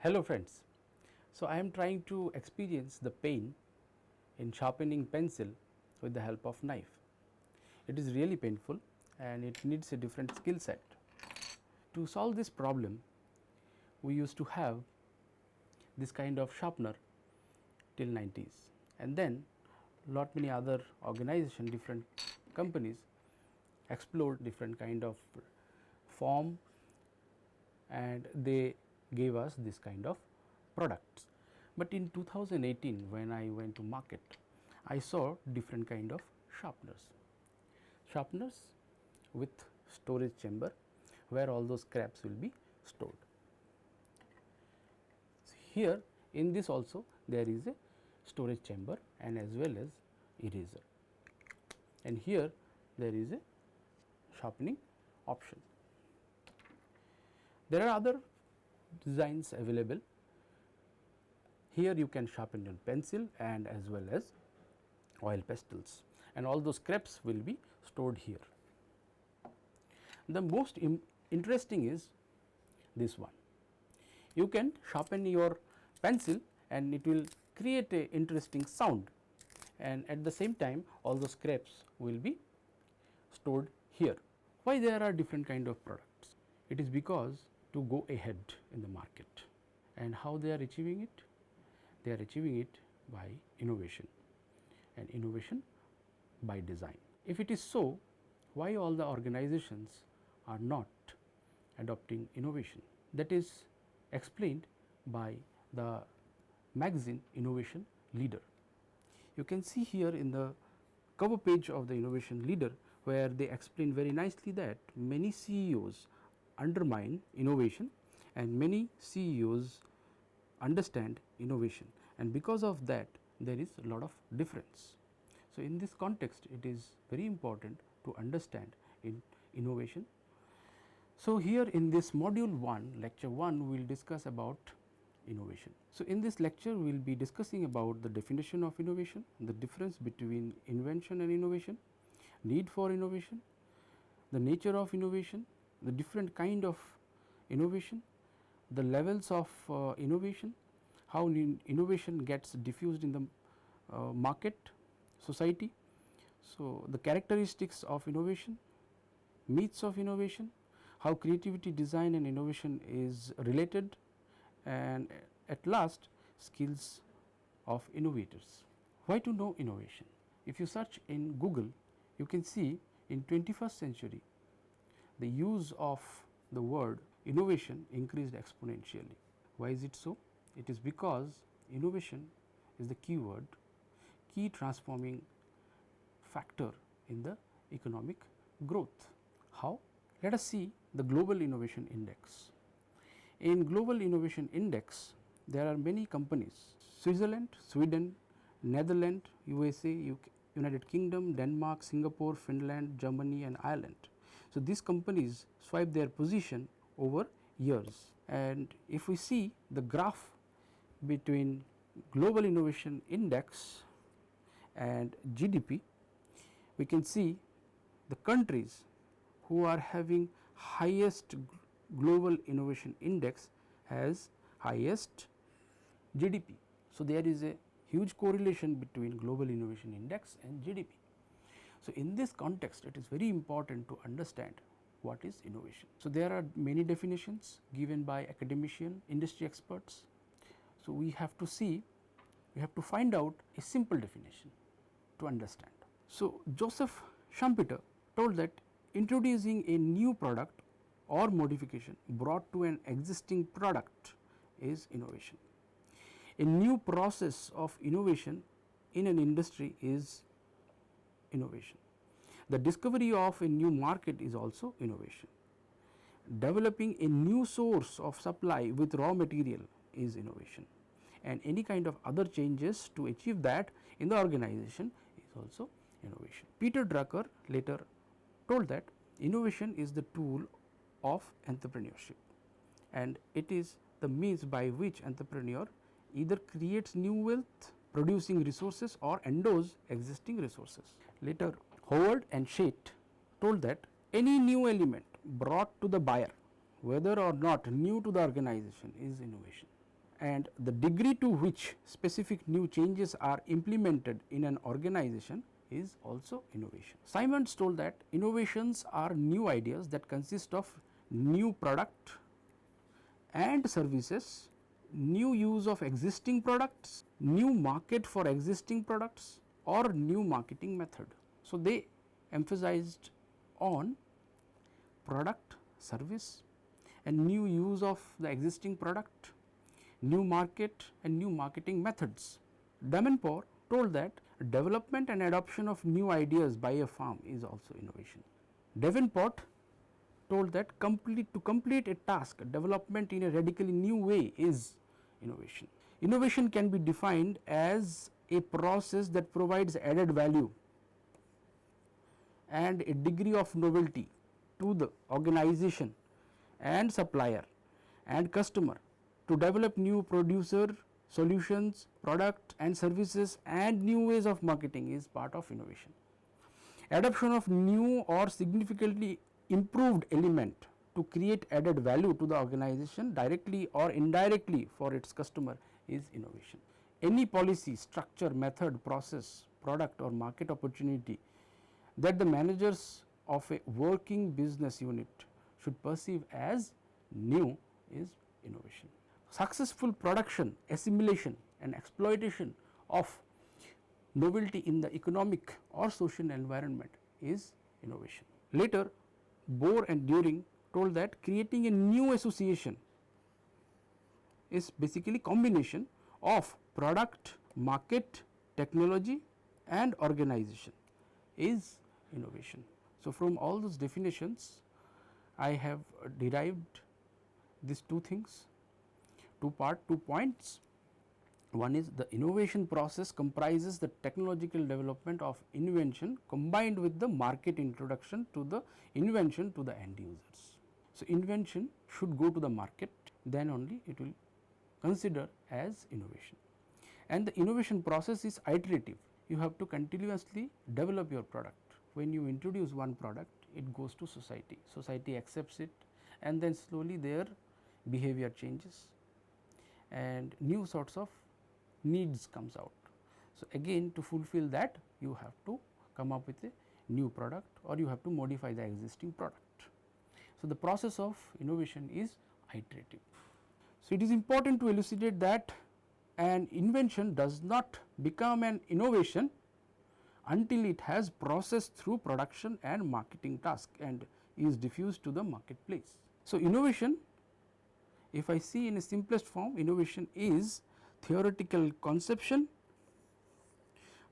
Hello friends, so I am trying to experience the pain in sharpening pencil with the help of knife. It is really painful and it needs a different skill set. To solve this problem, we used to have this kind of sharpener till 90s, and then lot many other organization, different companies explored different kind of form and they gave us this kind of products. But in 2018 when I went to market, I saw different kind of sharpeners with storage chamber where all those scraps will be stored. So, here in this also there is a storage chamber and as well as eraser, and here there is a sharpening option. There are other designs available. Here you can sharpen your pencil and as well as oil pastels, and all those scraps will be stored here. The most interesting is this one. You can sharpen your pencil and it will create a interesting sound, and at the same time all the scraps will be stored here. Why there are different kind of products? It is because to go ahead in the market. And how they are achieving it? They are achieving it by innovation, and innovation by design. If it is so, why all the organizations are not adopting innovation? That is explained by the magazine Innovation Leader. You can see here in the cover page of the Innovation Leader where they explain very nicely that many CEOs undermine innovation and many CEOs understand innovation, and because of that there is a lot of difference. So, in this context it is very important to understand innovation. So, here in this module 1, lecture 1, we will discuss about innovation. So, in this lecture we will be discussing about the definition of innovation, the difference between invention and innovation, need for innovation, the nature of innovation, the different kind of innovation, the levels of innovation, how innovation gets diffused in the market, society. So, the characteristics of innovation, myths of innovation, how creativity, design and innovation is related, and at last skills of innovators. Why to know innovation? If you search in Google, you can see in 21st century the use of the word innovation increased exponentially. Why is it so? It is because innovation is the key word, key transforming factor in the economic growth. How? Let us see the Global Innovation Index. In Global Innovation Index, there are many companies: Switzerland, Sweden, Netherlands, USA, UK, United Kingdom, Denmark, Singapore, Finland, Germany and Ireland. So, these companies swipe their position over years, and if we see the graph between Global Innovation Index and GDP, we can see the countries who are having highest Global Innovation Index has highest GDP. So, there is a huge correlation between Global Innovation Index and GDP. So, in this context it is very important to understand what is innovation. So, there are many definitions given by academician, industry experts. So, we have to see, we have to find out a simple definition to understand. So, Joseph Schumpeter told that introducing a new product or modification brought to an existing product is innovation. A new process of innovation in an industry is innovation. The discovery of a new market is also innovation. Developing a new source of supply with raw material is innovation, and any kind of other changes to achieve that in the organization is also innovation. Peter Drucker later told that innovation is the tool of entrepreneurship, and it is the means by which entrepreneur either creates new wealth, producing resources, or endows existing resources. Later Howard and Shate told that any new element brought to the buyer, whether or not new to the organization, is innovation. and the degree to which specific new changes are implemented in an organization is also innovation. Simons told that innovations are new ideas that consist of new product and services, new use of existing products, new market for existing products or new marketing method. So, they emphasized on product, service and new use of the existing product, new market and new marketing methods. Davenport told that development and adoption of new ideas by a firm is also innovation. Davenport told that to complete a task, development in a radically new way is innovation. Innovation can be defined as a process that provides added value and a degree of novelty to the organization and supplier and customer to develop new producer solutions, product and services and new ways of marketing is part of innovation. Adoption of new or significantly improved element to create added value to the organization directly or indirectly for its customer is innovation. Any policy, structure, method, process, product or market opportunity that the managers of a working business unit should perceive as new is innovation. Successful production, assimilation and exploitation of novelty in the economic or social environment is innovation. Later, Bohr and Düring told that creating a new association is basically combination of product, market, technology and organization is innovation. So, from all those definitions I have derived these two things, two points. One is the innovation process comprises the technological development of invention combined with the market introduction to the invention to the end users. So, invention should go to the market, then only it will consider as innovation, and the innovation process is iterative. You have to continuously develop your product. When you introduce one product, it goes to society, society accepts it and then slowly their behavior changes and new sorts of needs comes out. So, again to fulfill that you have to come up with a new product or you have to modify the existing product. So, the process of innovation is iterative. So, it is important to elucidate that an invention does not become an innovation until it has processed through production and marketing task and is diffused to the marketplace. So, innovation, if I see in a simplest form, innovation is theoretical conception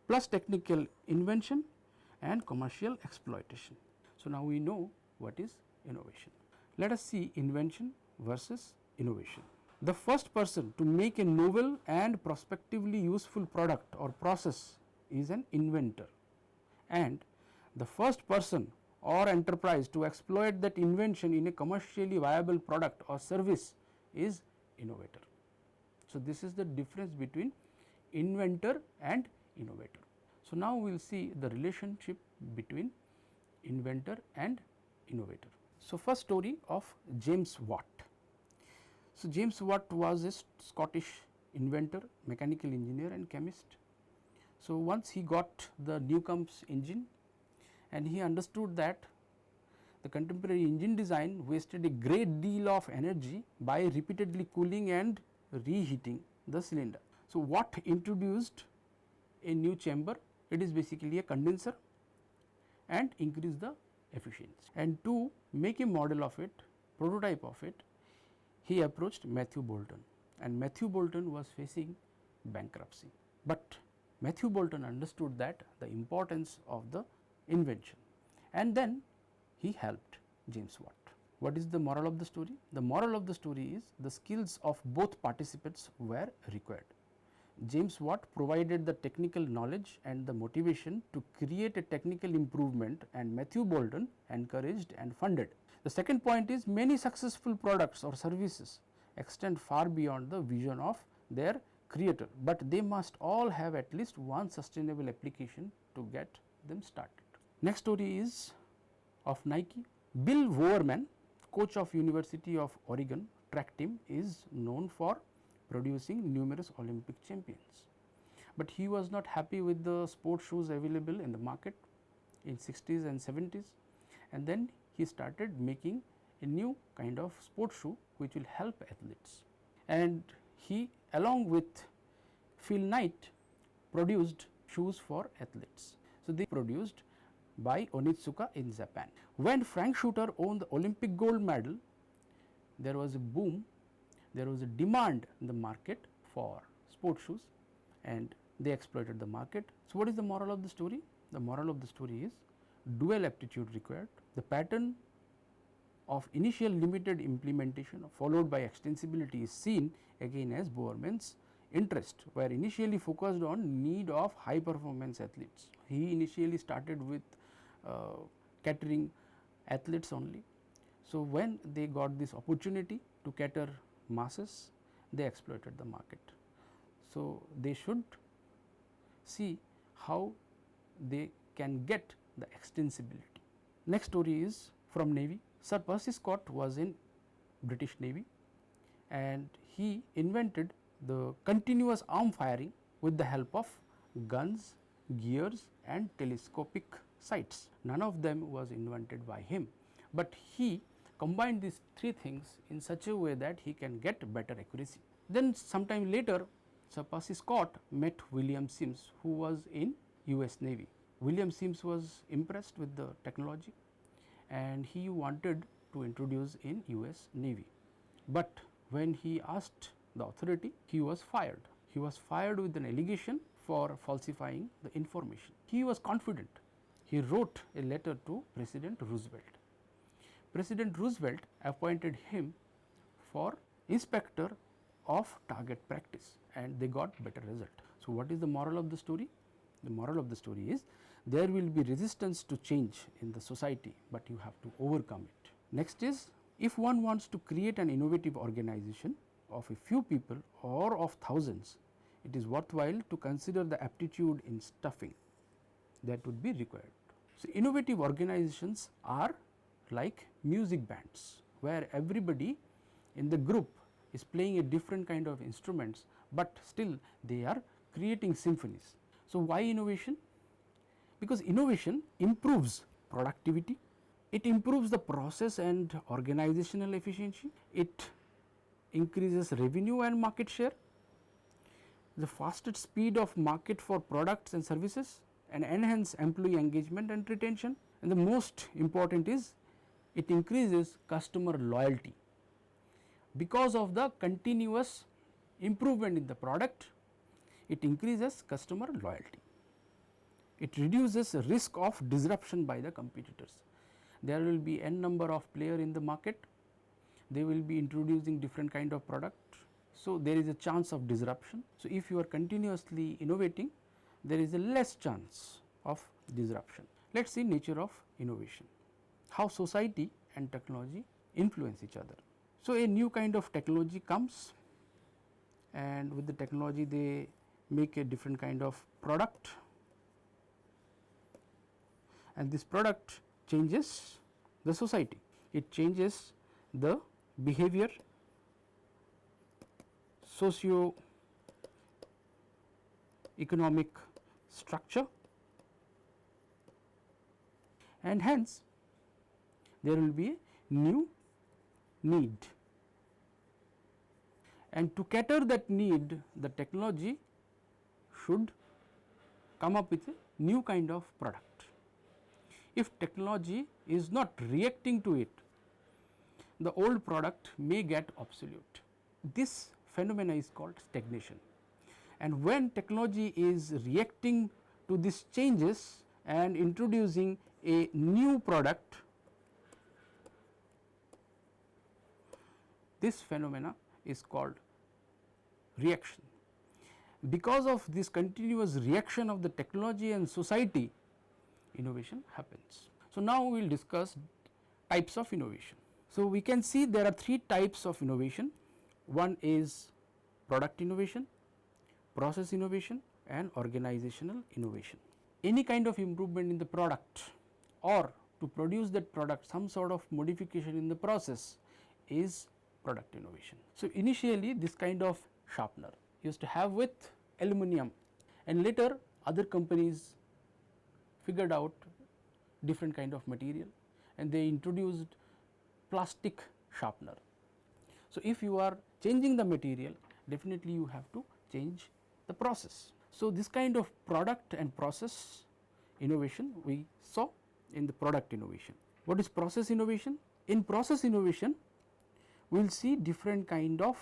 plus technical invention and commercial exploitation. So, now we know what is innovation. Let us see invention versus innovation. The first person to make a novel and prospectively useful product or process is an inventor, and the first person or enterprise to exploit that invention in a commercially viable product or service is innovator. So, this is the difference between inventor and innovator. So, now we will see the relationship between inventor and innovator. So, first story of James Watt. So, James Watt was a Scottish inventor, mechanical engineer and chemist. So, once he got the Newcomb's engine and he understood that the contemporary engine design wasted a great deal of energy by repeatedly cooling and reheating the cylinder. So, Watt introduced a new chamber, it is basically a condenser, and increase the efficiency. And to make a model of it, prototype of it, he approached Matthew Boulton, and Matthew Boulton was facing bankruptcy. But Matthew Boulton understood that the importance of the invention, and then he helped James Watt. What is the moral of the story? The moral of the story is the skills of both participants were required. James Watt provided the technical knowledge and the motivation to create a technical improvement, and Matthew Boulton encouraged and funded. The second point is many successful products or services extend far beyond the vision of their creator, but they must all have at least one sustainable application to get them started. Next story is of Nike. Bill Bowerman, coach of University of Oregon track team, is known for producing numerous Olympic champions. But he was not happy with the sports shoes available in the market in 60s and 70s, and then he started making a new kind of sports shoe which will help athletes. And he, along with Phil Knight, produced shoes for athletes. So, they produced by Onitsuka in Japan. When Frank Shooter won the Olympic gold medal, there was a boom, there was a demand in the market for sports shoes, and they exploited the market. So, what is the moral of the story? The moral of the story is dual aptitude required. The pattern of initial limited implementation followed by extensibility is seen again as Bowerman's interest, were initially focused on need of high performance athletes. He initially started with catering athletes only. So, when they got this opportunity to cater masses, they exploited the market. So, they should see how they can get the extensibility. Next story is from Navy. Sir Percy Scott was in British Navy, and he invented the continuous arm firing with the help of guns, gears and telescopic sights. None of them was invented by him, but he combined these three things in such a way that he can get better accuracy. Then sometime later, Sir Percy Scott met William Sims, who was in US Navy. William Sims was impressed with the technology and he wanted to introduce in US Navy, but when he asked the authority, he was fired. He was fired with an allegation for falsifying the information. He was confident. He wrote a letter to President Roosevelt. President Roosevelt appointed him for inspector of target practice, and they got better result. So, what is the moral of the story? The moral of the story is there will be resistance to change in the society, but you have to overcome it. Next is, if one wants to create an innovative organization of a few people or of thousands, it is worthwhile to consider the aptitude in stuffing that would be required. So, innovative organizations are like music bands, where everybody in the group is playing a different kind of instruments, but still they are creating symphonies. So, why innovation? Because innovation improves productivity, it improves the process and organizational efficiency, it increases revenue and market share, the fastest speed of market for products and services, and enhance employee engagement and retention, and the most important is it increases customer loyalty. Because of the continuous improvement in the product, it increases customer loyalty. It reduces the risk of disruption by the competitors. There will be n number of players in the market, they will be introducing different kind of product. So, there is a chance of disruption. So, if you are continuously innovating, there is a less chance of disruption. Let us see nature of innovation, how society and technology influence each other. So, a new kind of technology comes, and with the technology they make a different kind of product, and this product changes the society, it changes the behavior, socio economic structure, and hence there will be a new need, and to cater that need the technology should come up with a new kind of product. If technology is not reacting to it, the old product may get obsolete. This phenomena is called stagnation, and when technology is reacting to these changes and introducing a new product, this phenomena is called reaction. Because of this continuous reaction of the technology and society, innovation happens. So, now we will discuss types of innovation. So, we can see there are three types of innovation. One is product innovation, process innovation and organizational innovation. Any kind of improvement in the product or to produce that product, some sort of modification in the process is product innovation. So, initially this kind of sharpener, used to have with aluminum, and later other companies figured out different kind of material and they introduced plastic sharpener. So, if you are changing the material, definitely you have to change the process. So, this kind of product and process innovation we saw in the product innovation. What is process innovation? In process innovation, we will see different kind of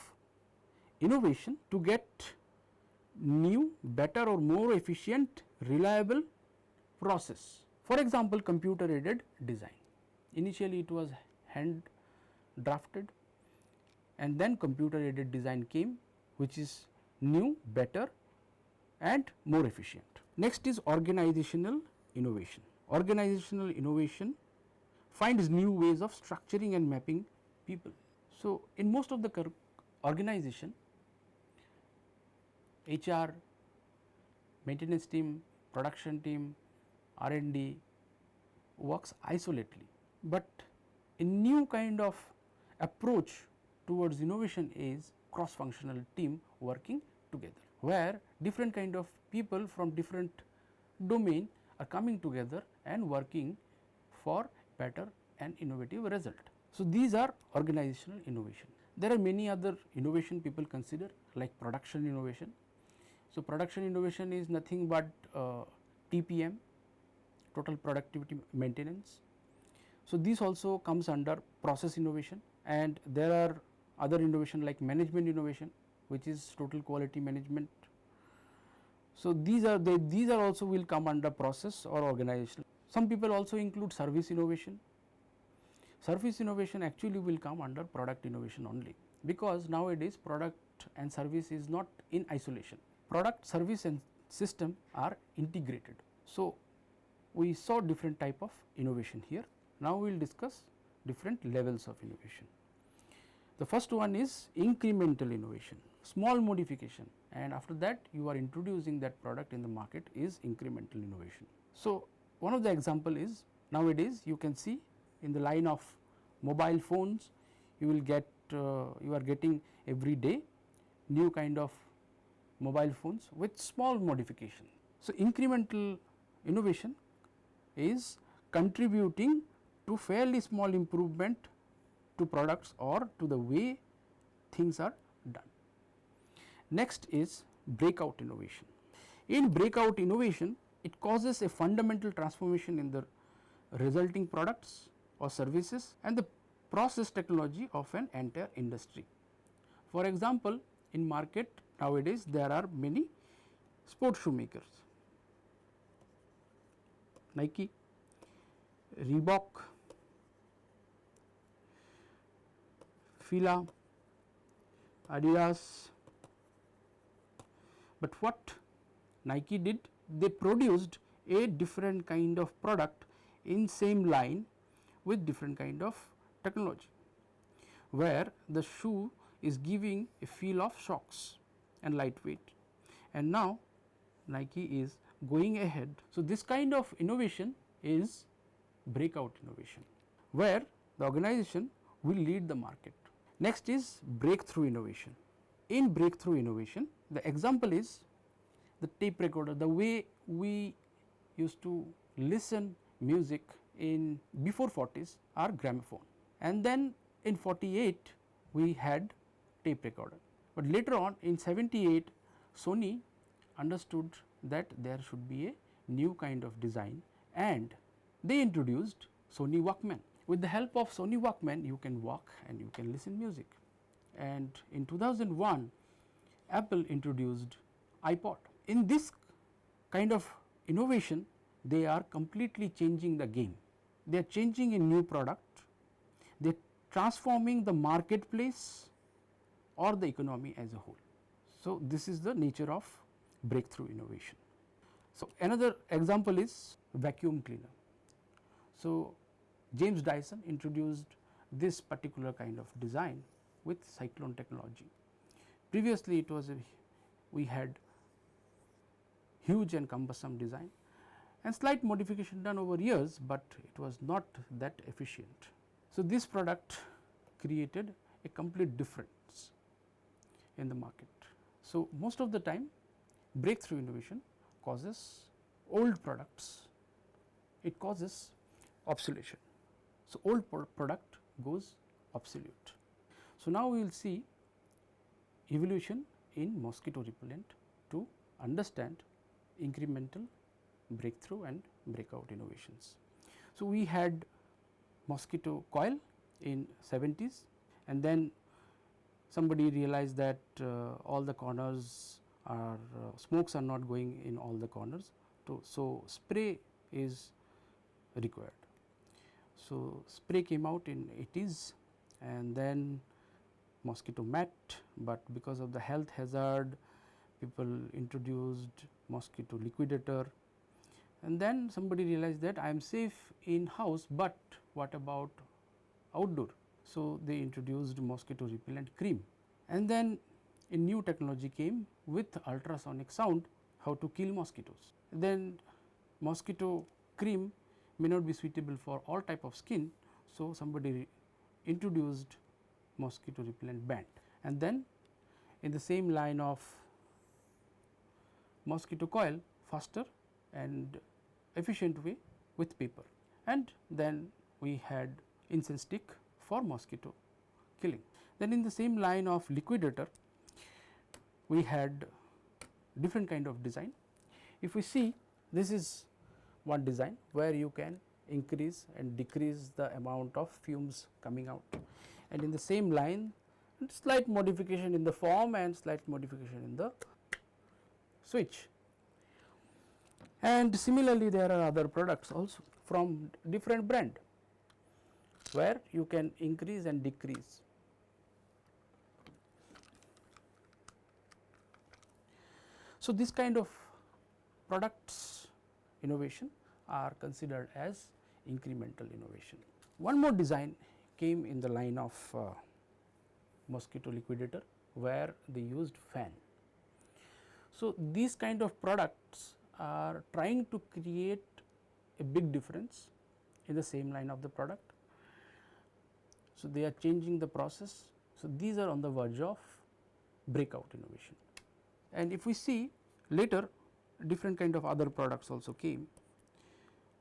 innovation to get new, better or more efficient, reliable process. For example, computer aided design. Initially it was hand drafted and then computer aided design came, which is new, better and more efficient. Next is organizational innovation. Organizational innovation finds new ways of structuring and mapping people. So, in most of the organization, HR, maintenance team, production team, R&D works isolately, but a new kind of approach towards innovation is cross functional team working together, where different kind of people from different domain are coming together and working for better and innovative result. So, these are organizational innovation. There are many other innovation people consider like production innovation. So, production innovation is nothing but TPM, total productivity maintenance. So, this also comes under process innovation, and there are other innovation like management innovation, which is total quality management. So, these are also will come under process or organizational. Some people also include service innovation. Service innovation actually will come under product innovation only, because nowadays product and service is not in isolation. Product, service and system are integrated. So, we saw different type of innovation here. Now, we will discuss different levels of innovation. The first one is incremental innovation, small modification, and after that you are introducing that product in the market is incremental innovation. So, one of the example is nowadays you can see in the line of mobile phones, you will get you are getting every day new kind of mobile phones with small modification. So, incremental innovation is contributing to fairly small improvement to products or to the way things are done. Next is breakout innovation. In breakout innovation, it causes a fundamental transformation in the resulting products or services and the process technology of an entire industry. For example, in market nowadays there are many sports shoe makers, Nike, Reebok, Fila, Adidas, but what Nike did? They produced a different kind of product in same line with different kind of technology, where the shoe is giving a feel of shocks and lightweight, and now Nike is going ahead. So, this kind of innovation is breakout innovation, where the organization will lead the market. Next is breakthrough innovation. In breakthrough innovation, the example is the tape recorder. The way we used to listen music in before 40s are gramophone, and then in 48 we had tape recorder, but later on in 78 Sony understood that there should be a new kind of design and they introduced Sony Walkman. With the help of Sony Walkman, you can walk and you can listen music, and in 2001 Apple introduced iPod. In this kind of innovation, they are completely changing the game. They are changing a new product, they are transforming the marketplace or the economy as a whole. So, this is the nature of breakthrough innovation. So, another example is vacuum cleaner. So, James Dyson introduced this particular kind of design with cyclone technology. Previously, it was we had huge and cumbersome design and slight modification done over years, but it was not that efficient. So, this product created a complete difference in the market. So, most of the time breakthrough innovation causes old products, it causes obsolescence. So, old product goes obsolete. So, now we will see evolution in mosquito repellent to understand incremental breakthrough and breakout innovations. So, we had mosquito coil in 70s, and then somebody realized that all the corners are smokes are not going in all the corners. So, spray is required. So, spray came out in 80s, and then mosquito mat, but because of the health hazard people introduced mosquito liquidator, and then somebody realized that I am safe in house, but what about outdoor. So, they introduced mosquito repellent cream, and then a new technology came with ultrasonic sound how to kill mosquitoes. Then mosquito cream may not be suitable for all type of skin. So, somebody introduced mosquito repellent band, and then in the same line of mosquito coil, faster and efficient way with paper, and then we had incense stick for mosquito killing. Then in the same line of liquidator we had different kind of design. If we see, this is one design where you can increase and decrease the amount of fumes coming out, and in the same line slight modification in the form and slight modification in the switch. And similarly there are other products also from different brand where you can increase and decrease. So, this kind of products innovation are considered as incremental innovation. One more design came in the line of mosquito liquidator where they used fan. So, these kind of products are trying to create a big difference in the same line of the product. So, they are changing the process. So, these are on the verge of breakout innovation. And if we see later different kind of other products also came.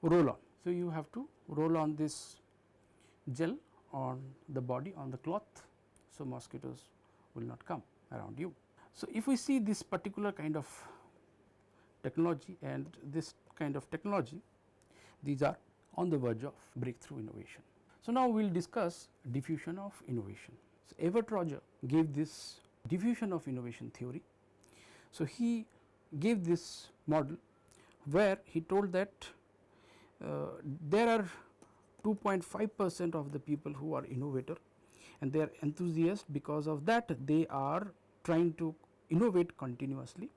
Roll on. So, you have to roll on this gel on the body on the cloth. So, mosquitoes will not come around you. So, if we see this particular kind of technology and this kind of technology, these are on the verge of breakthrough innovation. So, now we will discuss diffusion of innovation. So, Evert Roger gave this diffusion of innovation theory. So, he gave this model where he told that there are 2.5% of the people who are innovator and they are enthusiasts, because of that they are trying to innovate continuously,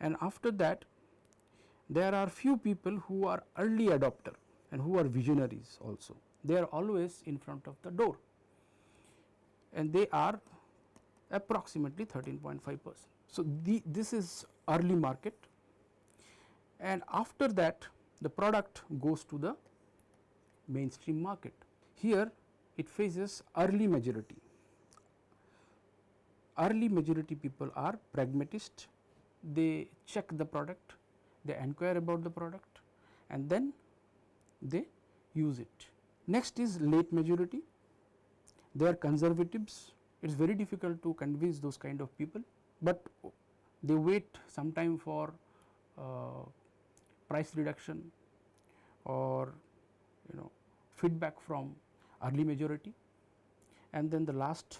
and after that there are few people who are early adopter and who are visionaries also. They are always in front of the door and they are approximately 13.5%. So, this is early market, and after that the product goes to the mainstream market. Here it faces early majority. Early majority people are pragmatist, they check the product, they inquire about the product and then they use it. Next is late majority, they are conservatives. It is very difficult to convince those kind of people, but they wait some time for price reduction or feedback from early majority. And then the last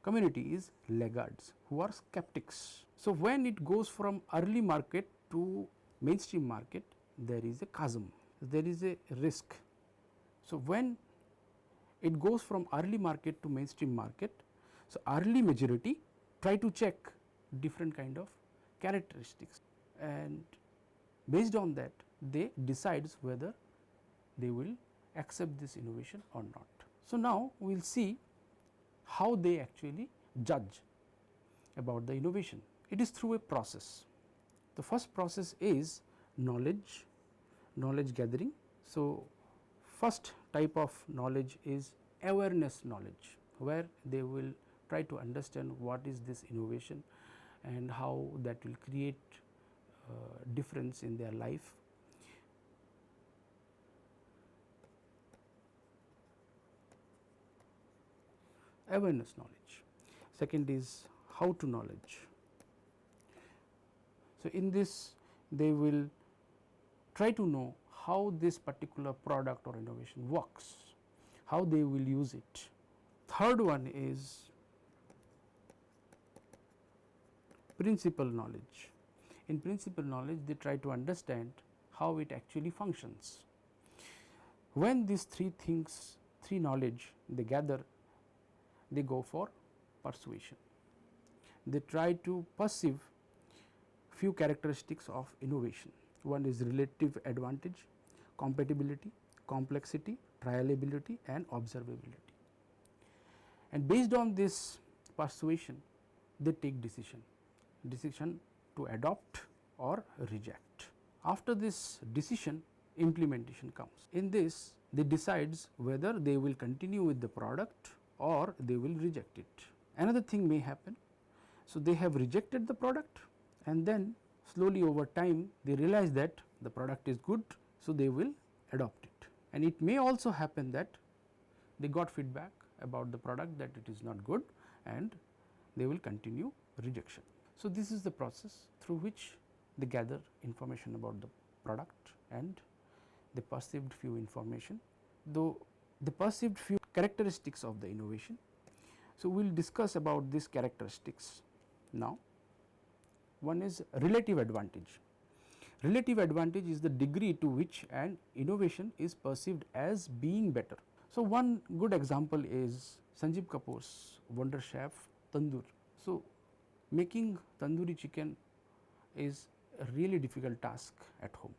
community is laggards who are skeptics. So, when it goes from early market to mainstream market, there is a chasm, there is a risk. So, when it goes from early market to mainstream market, so early majority try to check different kind of characteristics, and based on that they decides whether they will accept this innovation or not. So, now we will see how they actually judge about the innovation. It is through a process. The first process is knowledge gathering. So, first type of knowledge is awareness knowledge, where they will try to understand what is this innovation and how that will create difference in their life. Awareness knowledge. Second is how to knowledge. So, in this they will try to know how this particular product or innovation works, how they will use it. Third one is principle knowledge. In principle knowledge they try to understand how it actually functions. When these three things, three knowledge they gather, they go for persuasion. They try to perceive few characteristics of innovation. One is relative advantage, compatibility, complexity, trialability and observability. And based on this persuasion they take decision to adopt or reject. After this decision implementation comes. In this they decides whether they will continue with the product or they will reject it. Another thing may happen. So, they have rejected the product and then slowly over time they realize that the product is good. So, they will adopt it, and it may also happen that they got feedback about the product that it is not good and they will continue rejection. So, this is the process through which they gather information about the product and they perceived few information, though they perceived few characteristics of the innovation. So, we will discuss about these characteristics now. One is relative advantage. Relative advantage is the degree to which an innovation is perceived as being better. So, one good example is Sanjeev Kapoor's Wonder Chef Tandoor. So, making tandoori chicken is a really difficult task at home.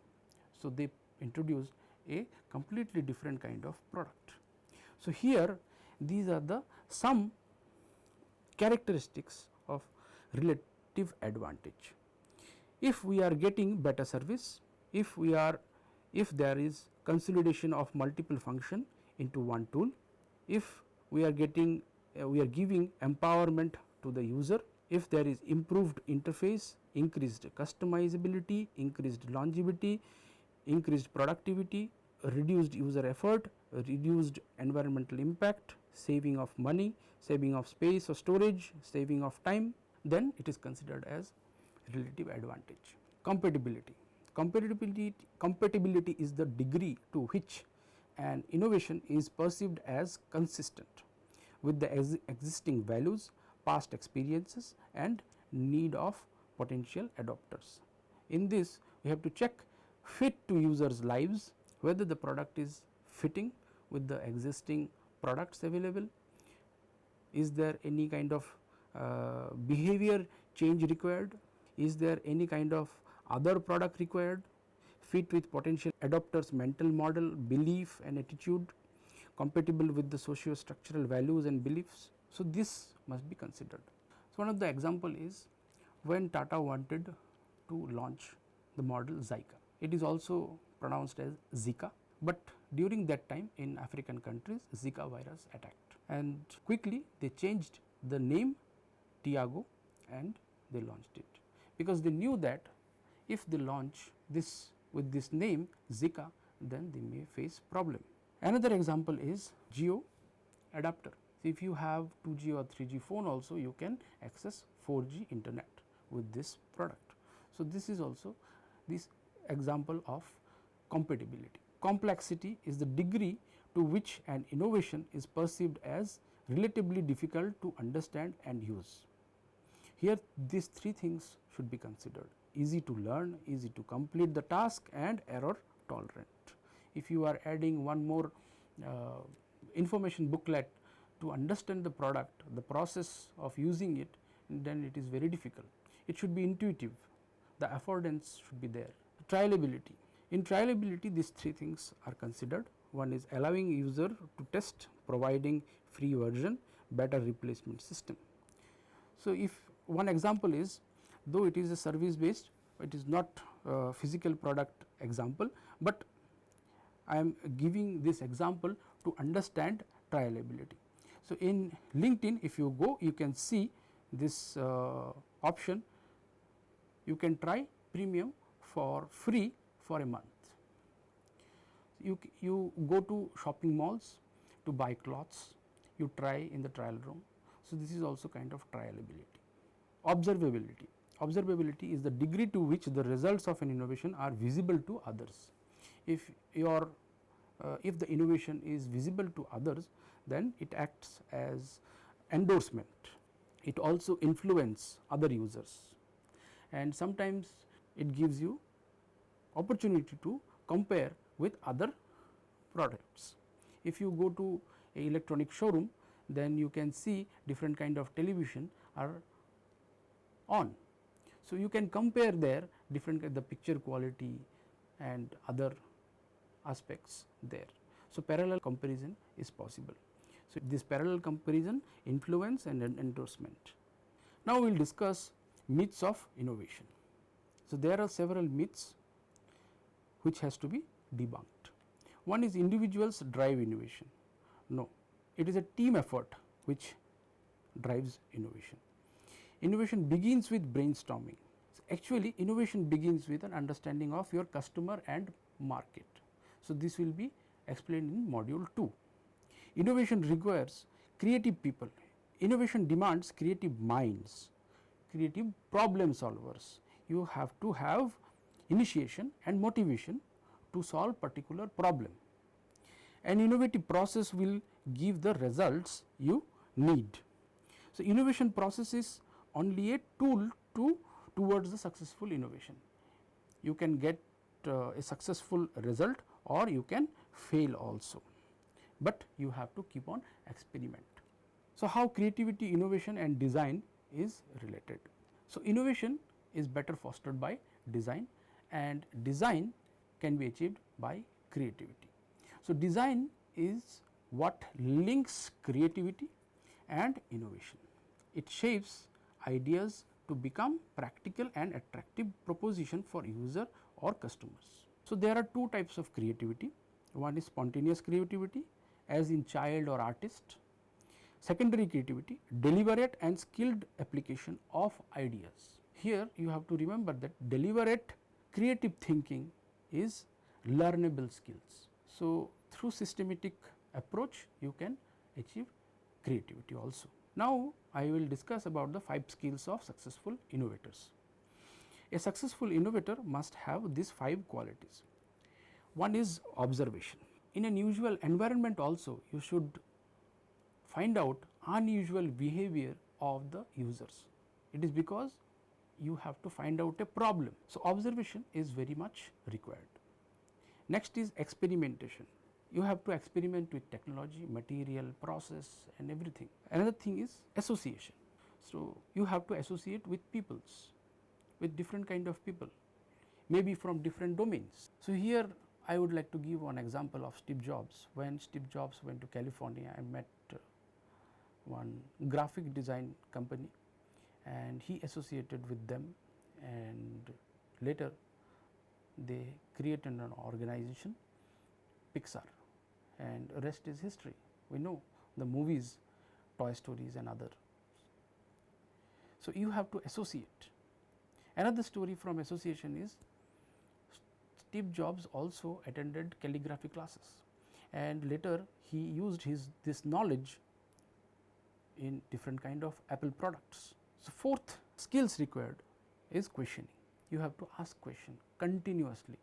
So, they introduced a completely different kind of product. So, here these are the some characteristics of relative advantage. If we are getting better service, if there is consolidation of multiple function into one tool, if we are giving empowerment to the user, if there is improved interface, increased customizability, increased longevity, increased productivity, reduced user effort, reduced environmental impact, saving of money, saving of space or storage, saving of time, then it is considered as relative advantage. Compatibility. Compatibility is the degree to which an innovation is perceived as consistent with the existing values, past experiences and need of potential adopters. In this we have to check fit to users lives, whether the product is fitting with the existing products available, is there any kind of behavior change required, is there any kind of other product required, fit with potential adopters mental model, belief and attitude, compatible with the socio structural values and beliefs. So, this must be considered. So, one of the example is when Tata wanted to launch the model Zyka. It is also pronounced as Zika, but during that time in African countries Zika virus attacked and quickly they changed the name Tiago and they launched it, because they knew that if they launch this with this name Zika, then they may face problem. Another example is Jio adapter. If you have 2G or 3G phone also you can access 4G internet with this product. So, this is also this example of compatibility. Complexity is the degree to which an innovation is perceived as relatively difficult to understand and use. Here these three things should be considered: easy to learn, easy to complete the task and error tolerant. If you are adding one more information booklet to understand the product, the process of using it, then it is very difficult. It should be intuitive, the affordance should be there. Trialability. In trialability these three things are considered. One is allowing user to test, providing free version, better replacement system. So, if one example is, though it is a service based, it is not physical product example, but I am giving this example to understand trialability. So, in LinkedIn if you go, you can see this option you can try premium for free for a month. You go to shopping malls to buy clothes, you try in the trial room. So, this is also kind of trialability. Observability. Observability is the degree to which the results of an innovation are visible to others. If if the innovation is visible to others, then it acts as endorsement. It also influences other users, and sometimes it gives you opportunity to compare with other products. If you go to a electronic showroom, then you can see different kind of television are on. So, you can compare there different the picture quality and other aspects there. So, parallel comparison is possible. So, this parallel comparison, influence and endorsement. Now, we will discuss myths of innovation. So, there are several myths which has to be debunked. One is individuals drive innovation. No, it is a team effort which drives innovation. Innovation begins with brainstorming. So, actually innovation begins with an understanding of your customer and market. So, this will be explained in module 2. Innovation requires creative people. Innovation demands creative minds, creative problem solvers. You have to have initiation and motivation to solve particular problem. An innovative process will give the results you need. So, innovation process is only a tool towards the successful innovation. You can get a successful result or you can fail also, but you have to keep on experiment. So, how creativity, innovation and design is related. So, innovation is better fostered by design and design can be achieved by creativity. So, design is what links creativity and innovation. It shapes ideas to become practical and attractive proposition for user or customers. So, there are two types of creativity. One is spontaneous creativity as in child or artist. Secondary creativity, deliberate and skilled application of ideas. Here you have to remember that deliberate creative thinking is learnable skills. So, through systematic approach you can achieve creativity also. Now, I will discuss about the 5 skills of successful innovators. A successful innovator must have these 5 qualities. One is observation. In an usual environment also you should find out unusual behavior of the users. It is because you have to find out a problem. So, observation is very much required. Next is experimentation. You have to experiment with technology, material, process and everything. Another thing is association. So, you have to associate with peoples, with different kind of people, maybe from different domains. So, here I would like to give one example of Steve Jobs. When Steve Jobs went to California, I met one graphic design company and he associated with them, and later they created an organization, Pixar, and rest is history. We know the movies, Toy Stories and other. So, you have to associate. Another story from association is Steve Jobs also attended calligraphy classes, and later he used this knowledge in different kind of Apple products. So, fourth skills required is questioning. You have to ask question continuously.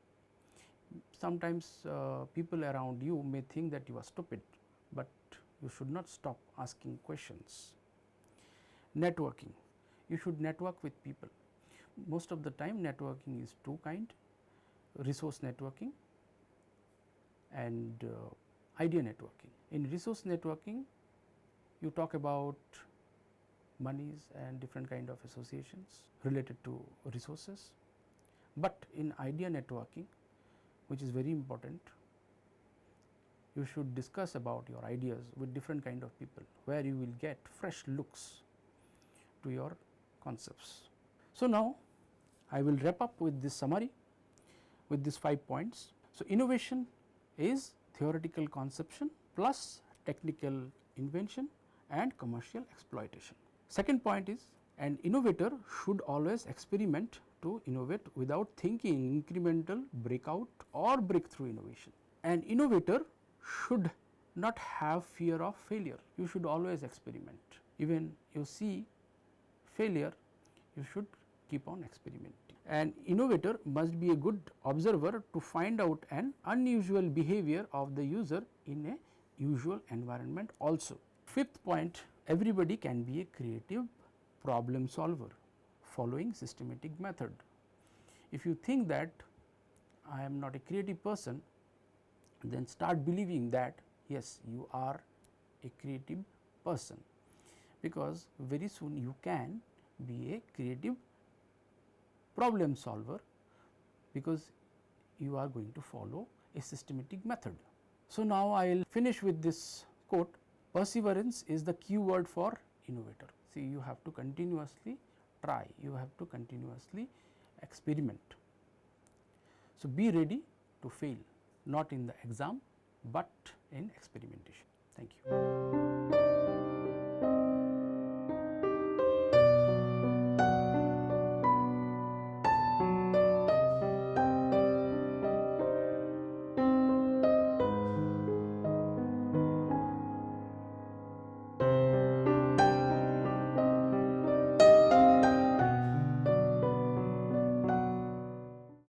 Sometimes people around you may think that you are stupid, but you should not stop asking questions. Networking. You should network with people. Most of the time networking is two kind: resource networking and idea networking. In resource networking you talk about monies and different kind of associations related to resources, but in idea networking, which is very important, you should discuss about your ideas with different kind of people, where you will get fresh looks to your concepts. So, now I will wrap up with this summary with these 5 points. So, innovation is theoretical conception plus technical invention and commercial exploitation. Second point is An innovator should always experiment to innovate without thinking incremental breakout or breakthrough innovation. An innovator should not have fear of failure. You should always experiment. Even you see failure, you should keep on experimenting. An innovator must be a good observer to find out an unusual behavior of the user in a usual environment also. Fifth point, everybody can be a creative problem solver following systematic method. If you think that I am not a creative person, then start believing that yes, you are a creative person, because very soon you can be a creative problem solver, because you are going to follow a systematic method. So, now I will finish with this quote: perseverance is the key word for innovator. See, you have to continuously try, you have to continuously experiment. So, be ready to fail, not in the exam, but in experimentation. Thank you.